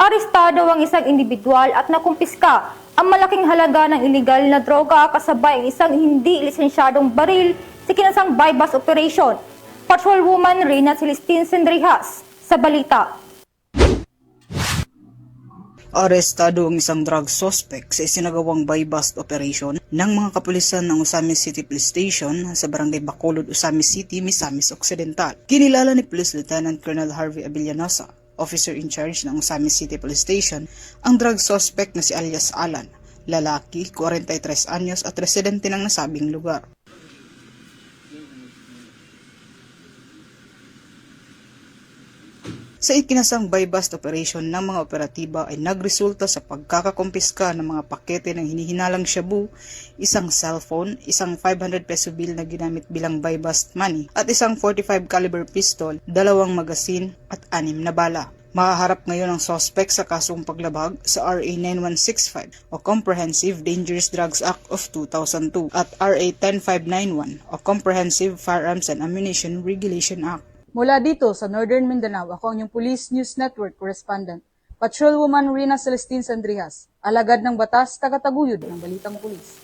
Arestado ang isang individual at nakumpiska ang malaking halaga ng iligal na droga kasabay ang isang hindi lisensyadong baril sa kinasang bypass operation. Patrolwoman Rina Celestine Sendrijas sa balita. Arestado ang isang drug suspect sa isinagawang buy-bust operation ng mga kapulisan ng Osamis City Police Station sa Barangay Bacolod, Osamis City, Misamis Occidental. Kinilala ni Police Lieutenant Colonel Harvey Abellanosa, officer in charge ng Osamis City Police Station, ang drug suspect na si alias Alan, lalaki, 43 anyos at residente ng nasabing lugar. Sa ikinasang buy-bust operation ng mga operatiba ay nagresulta sa pagkakakumpiska ng mga pakete ng hinihinalang shabu, isang cellphone, isang 500 peso bill na ginamit bilang buy-bust money at isang 45 caliber pistol, 2 magasin at 6 na bala. Mahaharap ngayon ang suspect sa kasong paglabag sa RA 9165 o Comprehensive Dangerous Drugs Act of 2002 at RA 10591 o Comprehensive Firearms and Ammunition Regulation Act. Mula dito sa Northern Mindanao, ako ang inyong Police News Network correspondent, Patrolwoman Rina Celestine Sendrijas, alagad ng batas, tagataguyod ng Balitang Pulis.